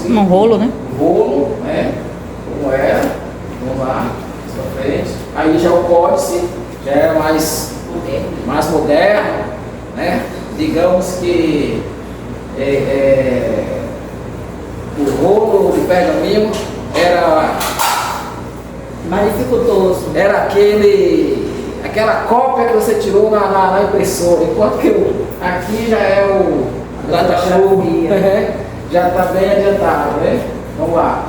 Um rolo, né? Um rolo, né? Como era. Vamos lá, pra frente. Aí já o códice, já era mais moderno, né? Digamos que o rolo de pergaminho era mais dificultoso. Era aquela cópia que você tirou na impressora, enquanto que aqui já é o data-show, já está bem adiantado, né? Vamos lá.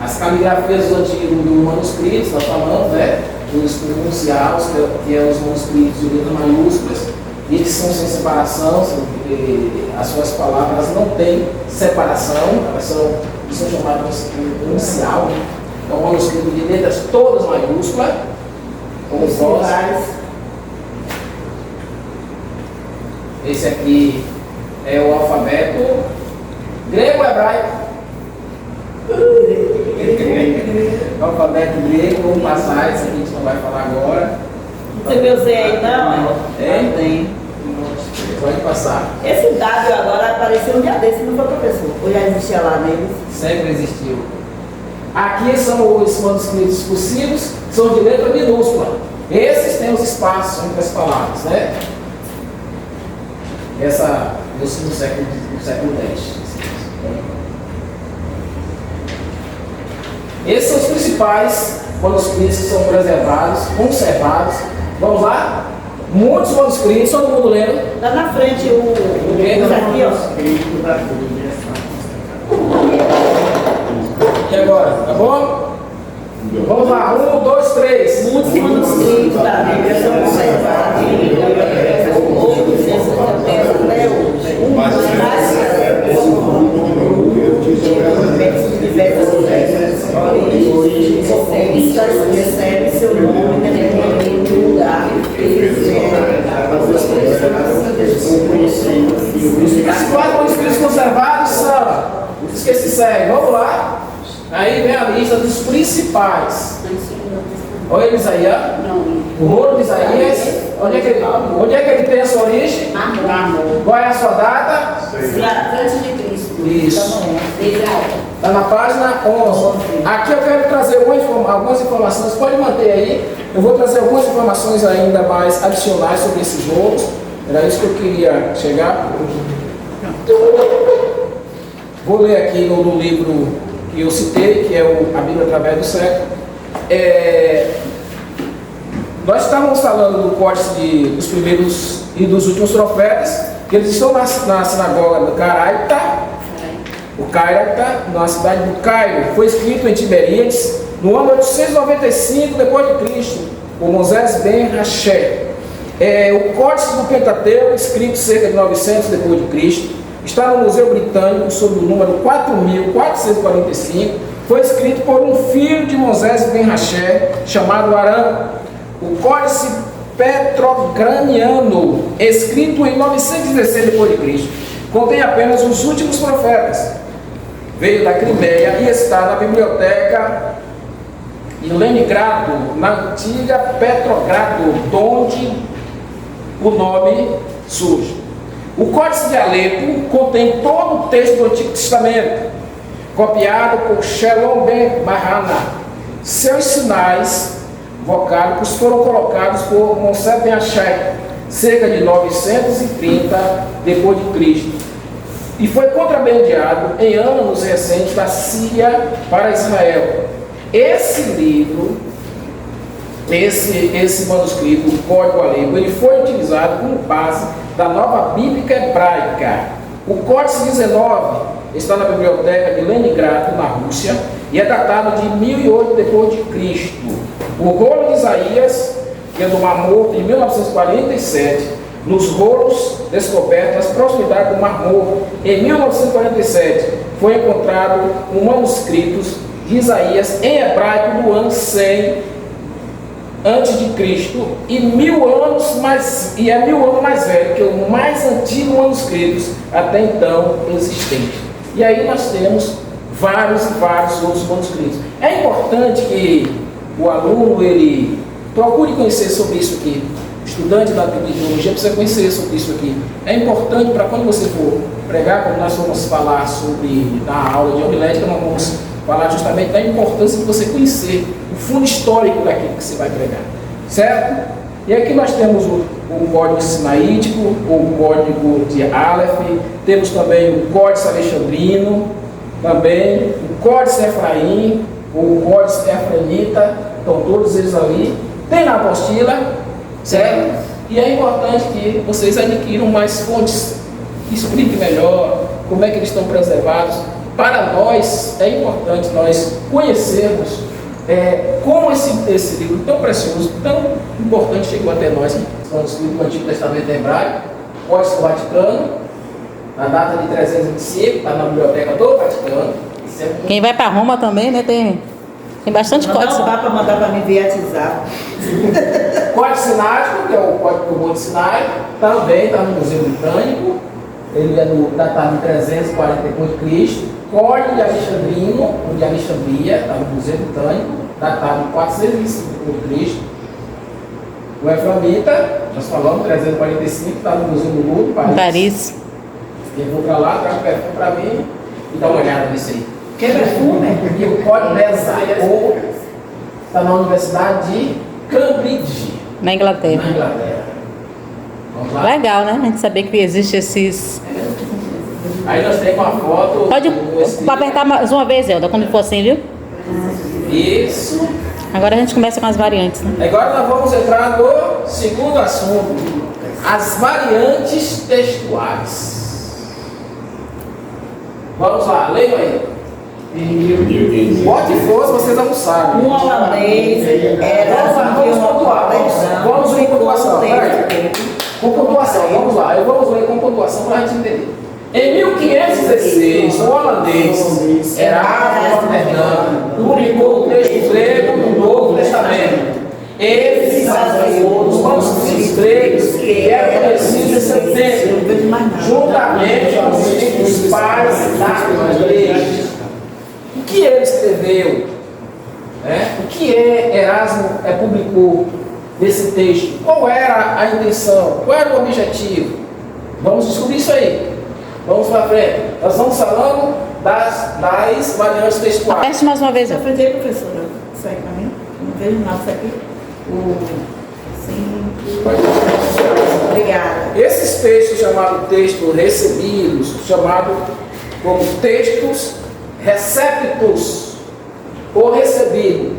As caligrafias dos antigos do manuscrito, nós falamos, né? Dos pronunciados, que é os manuscritos de letras maiúsculas, eles são sem separação, as suas palavras não têm separação, elas são chamadas de pronuncial. É um manuscrito de letras todas maiúsculas, como voz. Esse aqui é o alfabeto grego-hebraico. Alfabeto grego, vamos passar, esse aqui a gente não vai falar agora. Você viu Zé aí não? É? Tem. Pode passar. Esse W agora apareceu um dia desse, não foi, professor? Ou já existia lá neles? Sempre existiu. Aqui são os manuscritos possíveis, são de letra minúscula. Esses têm os espaços entre as palavras, né? Essa no século X. Esses são os principais manuscritos que são preservados, conservados. Vamos lá? Muitos manuscritos, todo mundo lendo. Lá na frente os aqui, ó. E agora? Tá bom? Vamos lá, 1, 2, 3. Muitos manuscritos da Bíblia são conservados. Outros até hoje. Recebe seu nome, dependendo do lugar Os 4 manuscritos conservados são os que se seguem. Vamos lá. Aí vem a lista dos principais. Olha ele, Isaías. O rolo de Isaías. Onde é que ele tem a sua origem? Qual é a sua data? antes de Cristo. Isso. Está na página 11. Aqui eu quero trazer algumas informações. Pode manter aí. Eu vou trazer algumas informações ainda mais adicionais sobre esses rolos. Era isso que eu queria chegar. Vou ler aqui no livro que eu citei, que é a Bíblia através do século. Nós estávamos falando do códice dos primeiros e dos últimos profetas, que eles estão na sinagoga do Caraita. O Caraita, na cidade do Cairo, foi escrito em Tiberíades no ano 895 depois de Cristo, por Moisés ben Hashé. O Códice do Pentateuco, escrito cerca de 900 depois de Cristo, está no Museu Britânico sob o número 4445. Foi escrito por um filho de Moisés ben Hashé, chamado Arão. O Códice Petrograniano, escrito em 916 depois de Cristo, contém apenas os últimos profetas. Veio da Crimeia e está na biblioteca em Leningrado, na antiga Petrogrado, de onde o nome surge. O Códice de Alepo contém todo o texto do Antigo Testamento, copiado por Shalom ben Bahana. Seus sinais vocálicos foram colocados por Moshe ben Hashai, cerca de 930 depois de Cristo, e foi contrabandeado em anos recentes da Síria para Israel. Esse livro, esse manuscrito, o Código Alepo, ele foi utilizado como base da nova Bíblia hebraica. O Códice 19 está na biblioteca de Leningrado, na Rússia, e é datado de 1008 depois de Cristo. O rolo de Isaías, que é do Mar Morto, em 1947, nos rolos descobertos nas proximidades do Mar Morto, em 1947, foi encontrado um manuscrito de Isaías em hebraico do ano 100 antes de Cristo e é 1000 anos mais velho que o mais antigo manuscrito até então existente. E aí nós temos vários e vários outros manuscritos. É importante que o aluno ele procure conhecer sobre isso aqui. estudante da teologia precisa conhecer sobre isso aqui. É importante para quando você for pregar, como nós vamos falar sobre na aula de homilética, nós vamos falar justamente da importância de você conhecer o fundo histórico daquilo que você vai pregar, certo? E aqui nós temos o código sinaítico, o código de Aleph, temos também o códice alexandrino, também o códice Efraim, o códice Efraimita, estão todos eles ali. Tem na apostila, certo? E é importante que vocês adquiram mais fontes, que expliquem melhor como é que eles estão preservados. Para nós, é importante nós conhecermos como esse livro tão precioso, tão importante chegou até nós. Estamos escritos no Antigo Testamento Hebraico, Códice do Vaticano, na data de 325, está na Biblioteca do Vaticano. Quem vai para Roma também, né? Tem bastante códice. Não dá para mandar para mim viatizar. Códice Sinático, que é o Código do Monte Sinai, também está no Museu Britânico. Ele é datado de 340 d.C. Código de Alexandrino, de Alexandria, está no Museu Britânico, datado de 425 d.C. O Efraimita, nós falamos, 345, está no Museu do Louvre, Paris. Eu vou para lá, trago perfume para mim e dá uma olhada nisso aí. Que perfume? E o Código Bezaco está na Universidade de Cambridge, Na Inglaterra. na Inglaterra. Vamos lá? Legal, né? A gente saber que existe esses... Aí nós temos uma foto. Pode do apertar mais uma vez, Elda, quando for assim, viu? Isso. Agora a gente começa com as variantes, né? Agora nós vamos entrar no segundo assunto: as variantes textuais. Vamos lá, leiam aí. Bote força, vocês não sabem. Um holandês era Vamos pontuar. Vamos ler com pontuação. Peraí. Com pontuação, vamos lá. Eu vou ler com pontuação para a gente entender. Em 1516, o holandês Erasmo Rotterdam publicou o texto grego do Novo Testamento. Ele se baseou nos manuscritos gregos que eram conhecidos em seu tempo, juntamente com os principais da igreja. O que ele escreveu? O que Erasmo publicou nesse texto? Qual era a intenção? Qual era o objetivo? Vamos descobrir isso aí. Vamos para frente. Nós estamos falando das variantes textuais. Aperte mais uma vez, Eu Elda. aprendi, professora. Isso aí para mim. Não vejo nada isso aqui. Sim. Obrigada. Esses textos chamados textos recebidos, chamados como textos receptos ou recebido,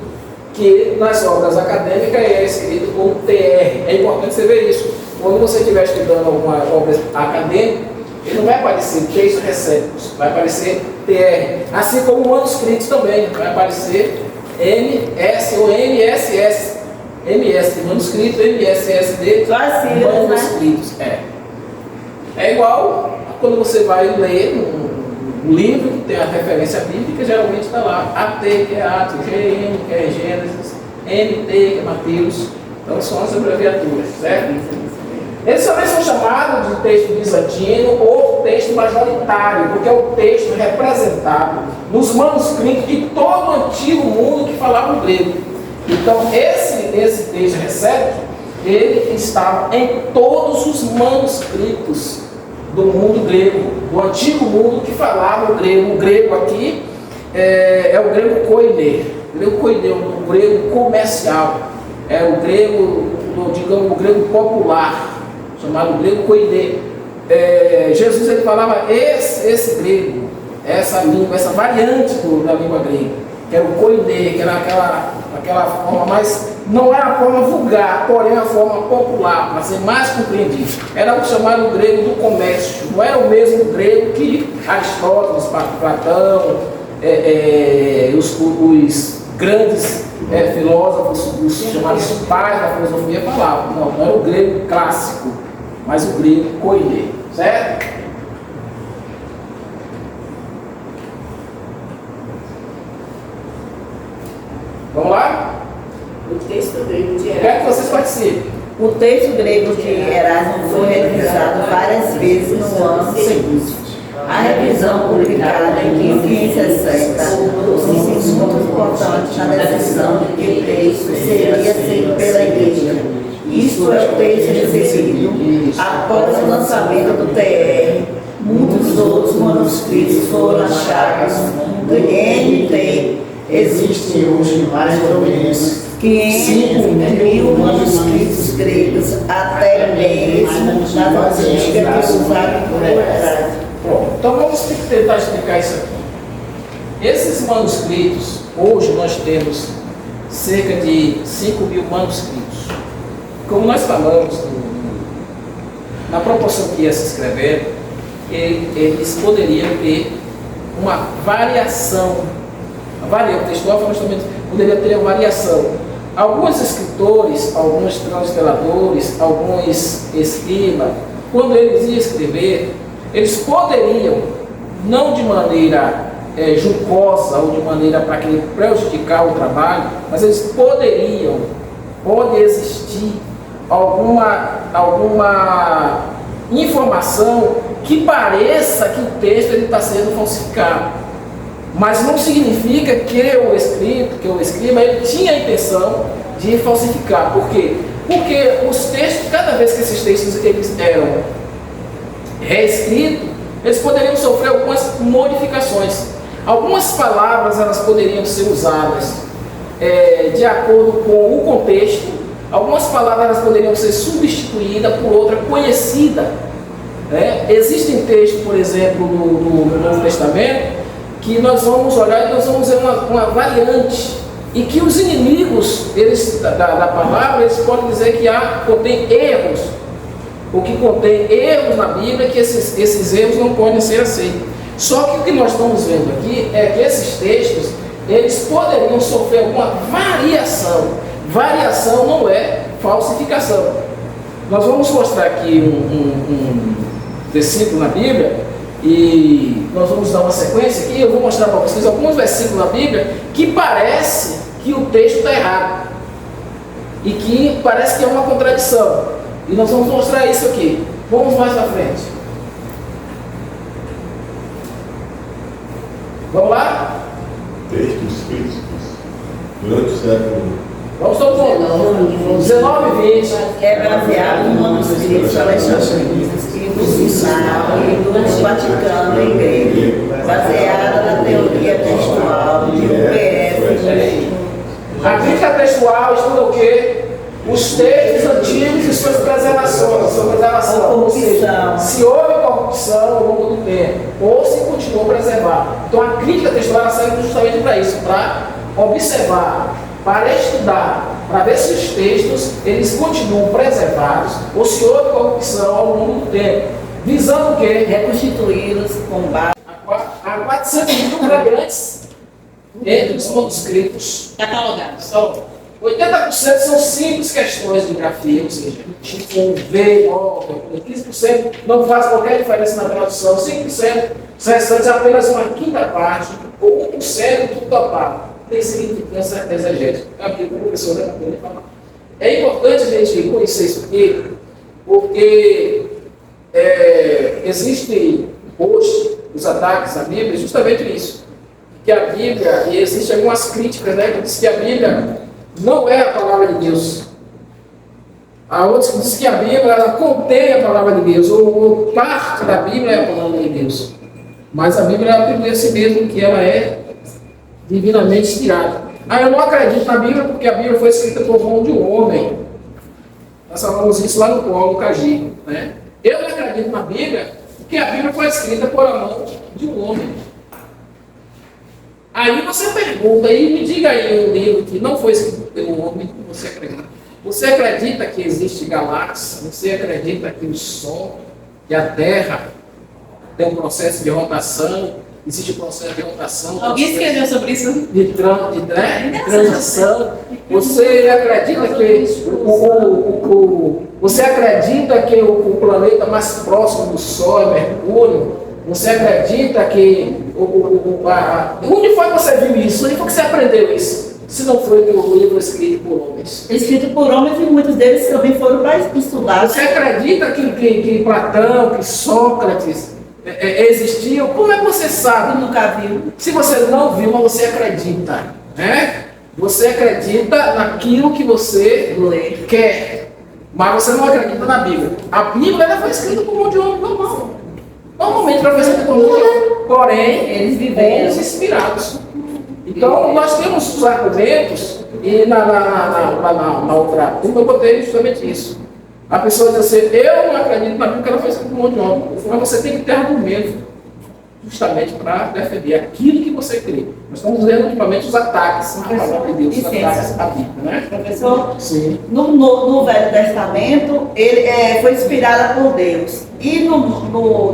que nas obras acadêmicas é escrito como TR. É importante você ver isso. Quando você estiver estudando alguma obra acadêmica, ele não vai aparecer textos receptos, vai aparecer TR. Assim como manuscritos também, vai aparecer MS ou MSS. MS de manuscrito, MSS de Só as sílabas, né? manuscritos. É igual a quando você vai ler um livro que tem a referência bíblica, geralmente está lá AT, que é Atos, GN, que é Gênesis, MT, que é Mateus. Então são as abreviaturas, certo? Eles também são chamados de texto bizantino ou texto majoritário, porque é o texto representado nos manuscritos de todo o antigo mundo que falava o grego. Então, esse texto recepto, ele estava em todos os manuscritos do mundo grego, do antigo mundo que falava o grego. O grego aqui é o grego koine. O grego koine é o grego comercial, é o grego, digamos, o grego popular, chamado grego koine. Jesus ele falava esse grego, essa língua, essa variante da língua grega, que era o koine, que era aquela forma mais, não era a forma vulgar, porém a forma popular, para ser mais compreendido. Era o chamado grego do comércio, não era o mesmo grego que Aristóteles, Platão, os grandes filósofos, os chamados pais da filosofia falavam. Não era o grego clássico, mas o grego koine, certo? Vamos lá? O texto grego de Eu quero que vocês participem. O texto grego de Erasmo foi revisado várias vezes no ano seguinte. A revisão publicada em 1560 se muito importante na decisão de que o texto seria aceito pela igreja Isto é o texto recebido após o lançamento do TR. Muitos outros manuscritos foram achados no NT. Existem hoje mais ou menos 5.000 manuscritos gregos, até mesmo nas antigas que usaram por trás. Bom, então vamos tentar explicar isso aqui. Esses manuscritos, hoje nós temos cerca de 5.000 manuscritos. Como nós falamos na proporção que ia se escrever, eles poderiam ter uma variação. O textual também poderia ter uma variação. Alguns escritores, alguns transliteradores, alguns escribas, quando eles iam escrever, eles poderiam, não de maneira jocosa ou de maneira para prejudicar o trabalho, mas eles pode existir alguma informação que pareça que o texto está sendo falsificado. Mas não significa que o escriba, ele tinha a intenção de falsificar. Por quê? Porque os textos, cada vez que esses textos eles eram reescritos, eles poderiam sofrer algumas modificações. Algumas palavras elas poderiam ser usadas de acordo com o contexto. Algumas palavras elas poderiam ser substituídas por outra conhecida. Existem textos, por exemplo, no Novo Testamento, que nós vamos olhar e nós vamos ver uma variante, e que os inimigos da palavra, eles podem dizer que contém erros, ou que contém erros na Bíblia, que esses erros não podem ser aceitos. Só que o que nós estamos vendo aqui é que esses textos, eles poderiam sofrer alguma variação. Variação não é falsificação. Nós vamos mostrar aqui um versículo na Bíblia, e nós vamos dar uma sequência aqui. Eu vou mostrar para vocês alguns versículos na Bíblia que parece que o texto está errado e que parece que é uma contradição, e nós vamos mostrar isso aqui. Vamos mais para frente. Vamos lá? Textos escritos durante o século. Vamos todo mundo. 19 e 20. É baseado no manuscrito alexandrinos e do Sinal e do Vaticano em grego, baseada na teoria textual de UPF. A crítica textual estuda o quê? Os textos antigos e suas preservações. Ou seja, se houve corrupção ao longo do tempo, ou se continuou preservado. Então a crítica textual ela serve justamente para isso, para observar, para estudar, para ver se os textos eles continuam preservados ou se houve corrupção ao longo do tempo, visando o quê? Reconstituí-los com base. Há 400.000 fragmentos entre os manuscritos Catalogados. Então, 80% são simples questões de grafia, ou seja, tipo um V, 15% não faz qualquer diferença na tradução, 5% os restantes apenas uma quinta parte, ou 1% do total. Tem significância exegética. O professor vai poder falar. É importante a gente conhecer isso aqui, porque existe hoje os ataques à Bíblia, justamente isso. Que a Bíblia, e existem algumas críticas, que diz que a Bíblia não é a palavra de Deus. Há outros que dizem que a Bíblia ela contém a palavra de Deus, ou parte da Bíblia é a palavra de Deus. Mas a Bíblia atribui a si mesmo que ela é divinamente inspirada. Eu não acredito na Bíblia porque a Bíblia foi escrita por mão de um homem. Nós falamos isso lá no Polo Cagi. Eu não acredito na Bíblia porque a Bíblia foi escrita por a mão de um homem. Aí você pergunta, e me diga aí um livro que não foi escrito pelo homem, que você acredita. Você acredita que existe galáxia? Você acredita que o Sol e a Terra tem um processo de rotação? Existe um processo de rotação? Alguém escreveu sobre isso? De transição? Você acredita que você acredita que o planeta mais próximo do Sol é Mercúrio? Você acredita que onde foi que você viu isso? Onde foi que você aprendeu isso? Se não foi no livro escrito por homens. Escrito por homens e muitos deles também foram para estudar. Você acredita que Platão, que Sócrates existiam? Como é que você sabe? Nunca viu. Se você não viu, mas você acredita, Você acredita naquilo que você quer. mas você não acredita na Bíblia. A Bíblia ela foi escrita por mão de homem normal. Normalmente ela foi escrita por mão de homem, porém, Eles viveram. homens inspirados. Então, nós temos os argumentos, e na outra turma eu botei justamente isso. A pessoa diz assim, eu não acredito na Bíblia que ela foi escrita por mão de homem. Mas você tem que ter argumento, justamente para defender aquilo que você crê. Nós estamos vendo ultimamente os ataques à palavra de Deus, os ataques à Bíblia, né? Professor, Sim. no Velho Testamento, ele foi inspirado por Deus. E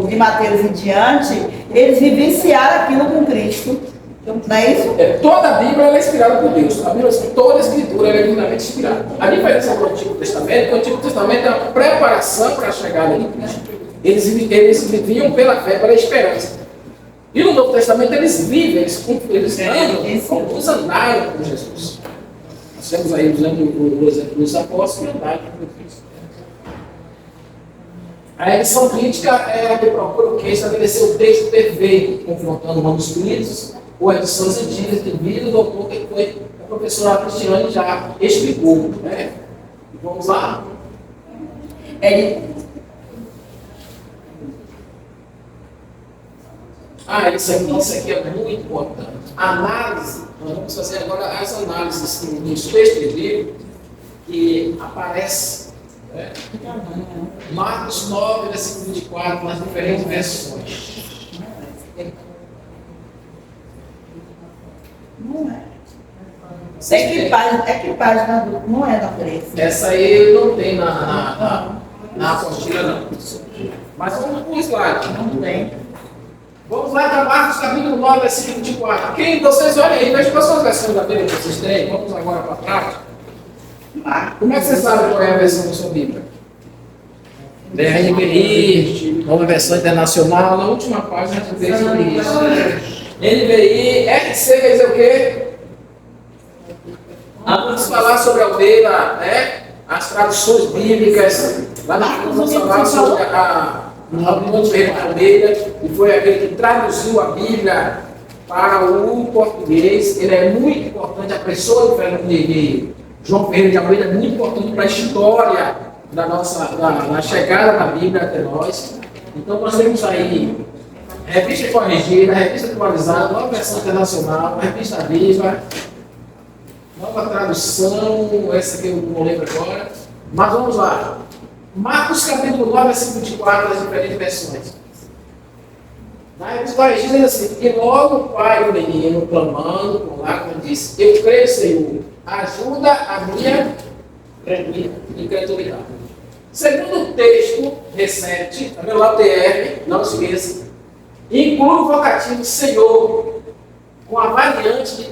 de Mateus em diante, eles vivenciaram aquilo com Cristo. Não é isso? Toda a Bíblia ela é inspirada por Deus. A Bíblia, toda a Escritura ela é divinamente inspirada. A diferença do Antigo Testamento é que o Antigo Testamento é uma preparação para a chegada de Cristo. Eles viviam pela fé, pela esperança. E no Novo Testamento eles vivem, eles andam como os andaram com Jesus. Nós temos aí o exemplo dos apóstolos que andaram com Cristo. A edição crítica é a que procura o quê? Estabelecer o texto perfeito, confrontando manuscritos ou edições antigas devido ao doutor que foi a professora Cristiane já explicou. Né? Vamos lá? Isso aqui é muito importante. Análise, nós vamos fazer agora as análises nos textos bíblicos que aparecem. Né? Marcos 9, versículo 24, nas diferentes versões. Não é. É que página não é da preço. Essa aí não tem na apostila, não. Mas vamos para o slide. Não tem. Vamos lá para Marcos capítulo 9, versículo 24. Quem vocês olhem aí, veja quais são as versões da Bíblia que vocês têm. Vamos agora para trás. Como é que você sabe qual é a versão da sua Bíblia? NVI, Nova Versão Internacional, na última página que veio sobre isso. NVI, RC quer dizer o quê? Vamos falar sobre a aldeia, né? As traduções bíblicas. Lá na frente vamos falar sobre a Monte Verde da Almeida, que foi aquele que traduziu a Bíblia para o português. Ele é muito importante, a pessoa de João Ferreira de Almeida é muito importante para a história da chegada da Bíblia até nós. Então nós temos aí revista corrigida, revista atualizada, nova versão internacional, revista viva, nova tradução, essa que eu não lembro agora. Mas vamos lá. Marcos capítulo 9, versículo 24, das diferentes versões. Na revista corrigida diz assim, e logo o pai do menino, clamando com lágrimas, disse, eu creio, Senhor, ajuda a minha incredulidade. Segundo o texto recente, também lá o TR, não esqueça, inclui o vocativo Senhor, com a variante de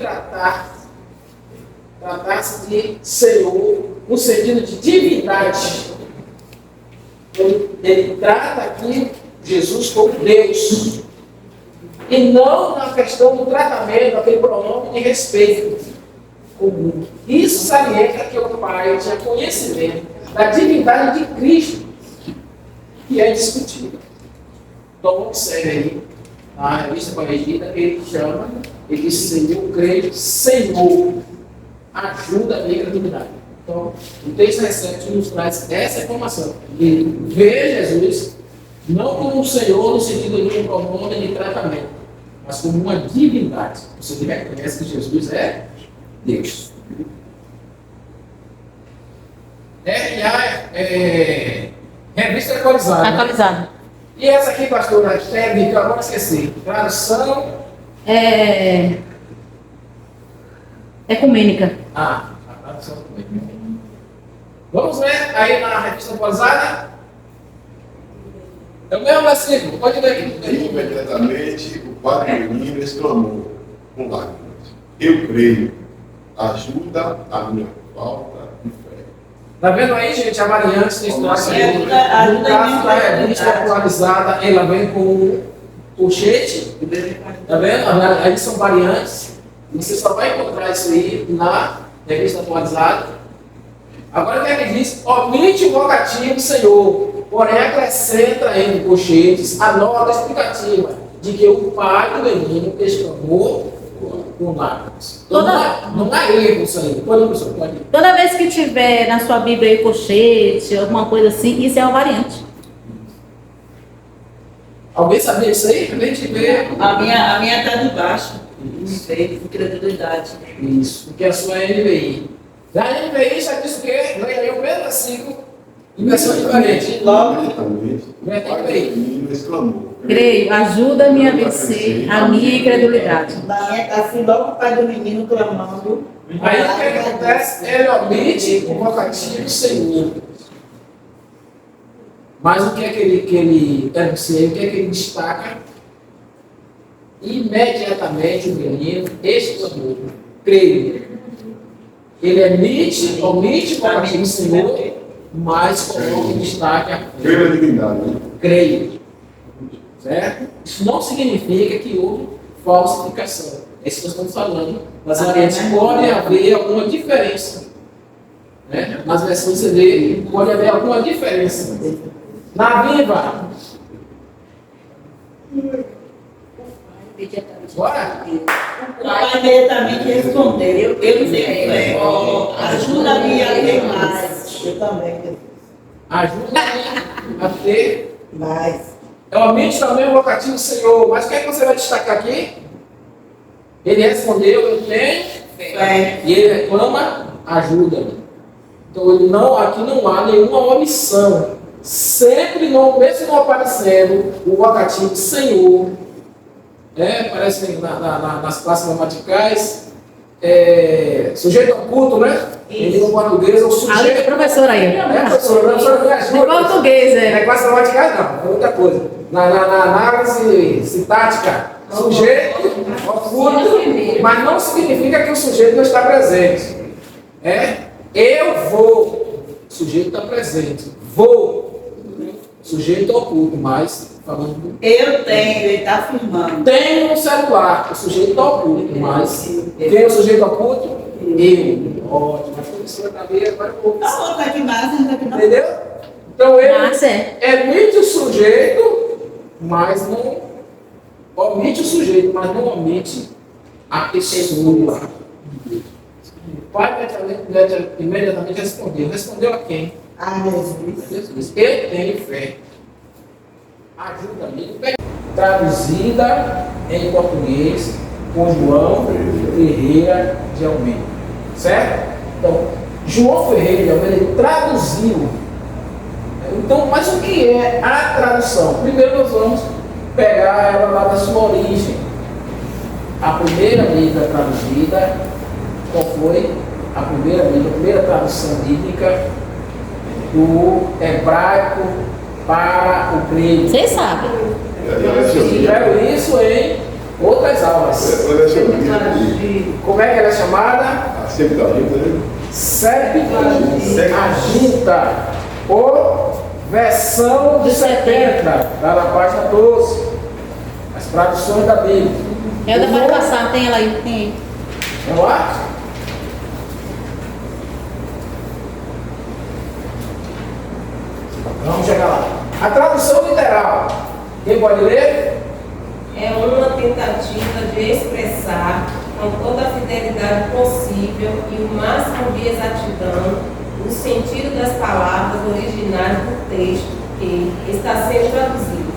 tratar-se de Senhor, no sentido de divindade. Ele trata aqui Jesus como Deus, e não na questão do tratamento, aquele pronome de respeito comum. Isso salienta que o Pai tinha conhecimento da divindade de Cristo, que é indiscutível. Então, observe aí, na revista corrigida, ele chama, ele diz, Senhor, creio, Senhor, ajuda a minha incredulidade. Então, o texto recente nos traz essa informação, de ver Jesus, não como um Senhor no sentido de um pronome de tratamento, mas como uma divindade. Você reconhece que Jesus é Deus. Revista atualizada. Atualizada. E essa aqui, pastora, técnica, agora esqueci. Tradução. Ecumênica. A tradução ecumênica. Vamos ver aí na revista atualizada. É o mesmo versículo, pode ler aqui. Imediatamente o pai do menino exclamou com lágrimas, eu creio, ajuda a minha falta de fé. Tá vendo aí, gente, a variante tem história. Ajuda No caso da revista atualizada, ela vem com o colchete. Tá vendo? Aí são variantes. Você só vai encontrar isso aí na revista atualizada. Agora o que ele diz? Omite o vocativo Senhor, porém acrescenta entre colchetes a nota explicativa de que o pai do menino exclamou com lágrimas. Toda- Não há erro isso aí. Pode, professor, pode. Toda vez que tiver na sua Bíblia aí colchete, alguma coisa assim, isso é uma variante. Alguém sabia isso aí? A gente vê. A minha está de baixo. Incredulidade. Isso, porque a sua é NVI. Na NVI já diz o quê? Leia o mesmo versículo em versão diferente. Imediatamente, o Vai ter que pai do ver. menino exclamou. Creio, ajuda-me a vencer a minha incredulidade. Na minha está assim, logo o pai do menino clamando. Aí o que acontece? Ele omite o vocativo Senhor. Mas o que é que ele o que é que ele destaca? Imediatamente o menino exclamou, creio. Ele omite o vocativo Senhor, mas coloca em destaque a Creio na dignidade, né? creio. Certo? Isso não significa que houve falsificação. É isso que nós estamos falando. Mas pode haver alguma diferença. Né? Nas versões CD pode haver alguma diferença. Na Viva. Bora? O pai imediatamente respondeu. Eu não sei fé. Ajuda-me a ter mais. Eu também. Ajuda a ter. Mais. É omite também o vocativo Senhor. Mas o que é que você vai destacar aqui? Ele respondeu, eu tenho Fé. e ele reclama, ajuda-me. Então aqui não há nenhuma omissão. Sempre, mesmo não aparecendo o vocativo Senhor, parece que nas classes gramaticais, sujeito oculto, né? Em língua portuguesa, o sujeito. A professora aí. Professora, me ajuda. Em português, Não é classe gramatical, não, é outra coisa. Na análise sintática, sujeito oculto, mas não significa que o sujeito não está presente. Eu vou, o sujeito está presente. Vou, sujeito oculto, mas falando. Eu tenho, ele está afirmando. Tenho um celular, o sujeito está oculto, mas quem é o sujeito oculto? Eu. Ótimo, mas professora também agora um pouco. Tá aqui mais, não tá aqui não. Entendeu? Então ele Massa. emite o sujeito, mas não omite o sujeito, mas não omite a pessoa. O pai imediatamente respondeu. Respondeu a quem? Ah, Jesus. Jesus. Eu tenho fé. Ajuda-me. Traduzida em português por João Ferreira de Almeida. Certo? Então, João Ferreira de Almeida ele traduziu. Então, mas o que é a tradução? Primeiro nós vamos pegar ela lá da sua origem. A primeira Bíblia traduzida, qual foi? A primeira tradução bíblica do hebraico para o grego. Vocês sabem. Tiveram isso em outras aulas. Como é que ela é chamada? A Septuaginta, né? Septuaginta, ou versão de 70, está na página 12. As traduções da Bíblia. É o da parte passada, tem ela aí. Tem aí. Vamos lá? Vamos chegar lá. A tradução literal. Quem pode ler? É uma tentativa de expressar com toda a fidelidade possível e o máximo de exatidão o sentido das palavras originais do texto que está sendo traduzido.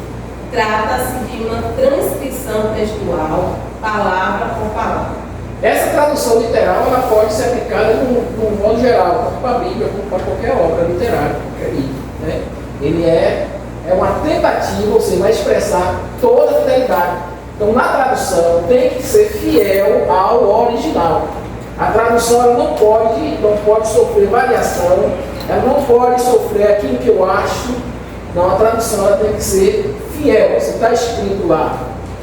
Trata-se de uma transcrição textual, palavra por palavra. Essa tradução literal ela pode ser aplicada no modo geral, tanto para a Bíblia como para qualquer obra literária, qualquer livro. Né? Ele é uma tentativa, ou seja, vai expressar toda a fidelidade. Então, na tradução, tem que ser fiel ao original. A tradução ela não pode sofrer variação, ela não pode sofrer aquilo que eu acho. Não, a tradução ela tem que ser fiel. Você está escrito lá,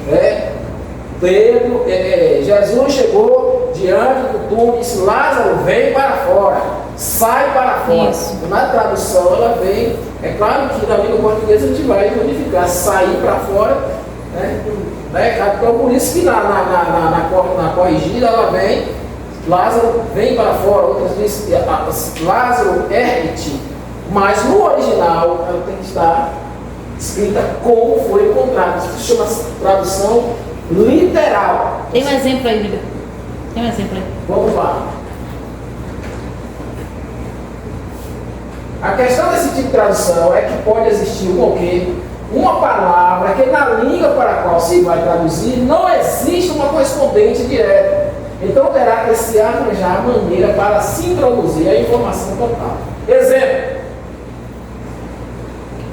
né? Pedro, Jesus chegou diante do túmulo e disse: Lázaro, vem para fora, sai para fora. Isso. Na tradução ela vem, é claro que na língua portuguesa a gente vai modificar, sair para fora, né? Então por isso que na corrigida ela vem, Lázaro vem para fora, outras dizem Lázaro ergue-te, mas no original ela tem que estar escrita como foi encontrado. Isso se chama tradução literal. Tem um exemplo aí, Bíblia. Tem um exemplo aí. Vamos lá. A questão desse tipo de tradução é que pode existir o quê? Uma palavra que na língua para a qual se vai traduzir não existe uma correspondente direta. Então terá que se arranjar maneira para se introduzir a informação total. Exemplo.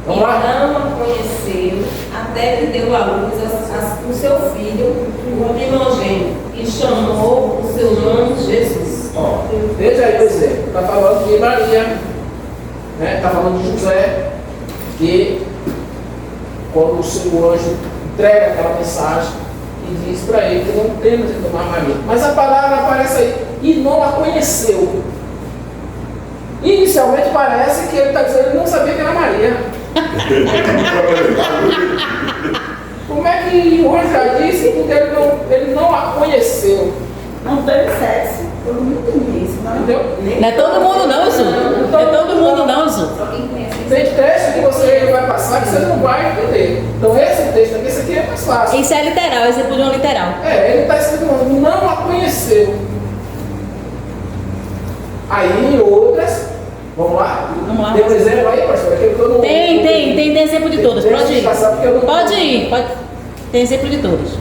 Vamos lá? E não a conheceu até que deu à luz o seu filho, o primogênito, e chamou o seu nome Jesus. Ó, veja aí o exemplo. Está falando de Maria, está falando de José, que quando o seu anjo entrega aquela mensagem e diz para ele que não temos que tomar Maria. Mas a palavra aparece aí, e não a conheceu. Inicialmente parece que ele está dizendo que ele não sabia que era Maria. Como é que o anjo já disse porque ele não a conheceu? Não teve sexo. Todo mundo tem isso, não? Entendeu? Não é todo mundo não, Zu. Não é todo mundo não, Zu. Só quem conhece Tem texto que você vai passar que você não vai entender. Então esse texto aqui, esse aqui é mais fácil. Isso é literal, exemplo de um literal. Ele está escrito, não a conheceu. Aí outras, vamos lá? Vamos lá. Tem um exemplo aí, pastor? Aquele que eu não- Tem exemplo de todas. Tem Pode ir. passar porque eu não- Pode ir. Tem exemplo de todas.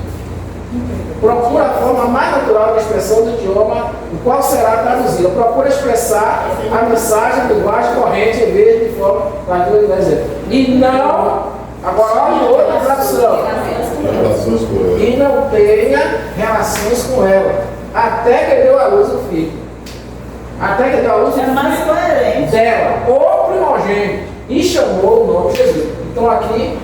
Procura a forma mais natural de expressão do idioma o qual será traduzida. Procura expressar a mensagem em linguagem corrente em vez de forma traduzida, por exemplo. E não, agora olha outra tradução. Relações com ela. E não tenha relações com ela, até que deu à luz o filho. Até que deu à luz o É mais filho coerente. dela, o primogênito, e chamou o nome de Jesus. Então aqui,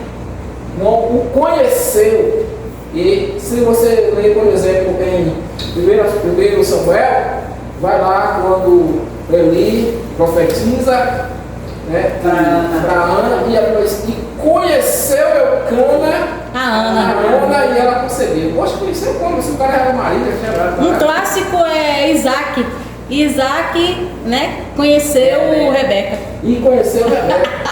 não o conheceu. E se você ler, por exemplo, em 1 Samuel, vai lá quando Eli profetiza, né, para Ana, e conheceu Eucana, A Ana. e ela concebeu. Poxa, conheceu como? Se o cara era marido, já tinha Um clássico é Isaac. Isaac, né, conheceu Rebeca. E conheceu Rebeca.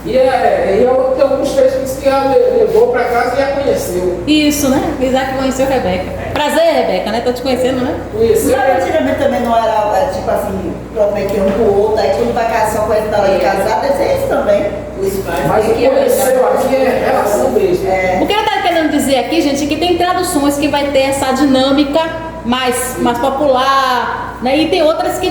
E tem alguns textos que ela levou para casa e a conheceu. Isso, né? Isaac conheceu Rebeca. Prazer, Rebeca, né? Tô te conhecendo, né? Conheceu Mas antigamente também não era, tipo assim, prometer um pro outro, aí quando vai casar só com esse tal de casado, deve ser isso também. os pais. Mas o conheceu aqui é relação mesmo. É. O que ela tá querendo dizer aqui, gente, é que tem traduções que vai ter essa dinâmica mais popular, né? E tem outras que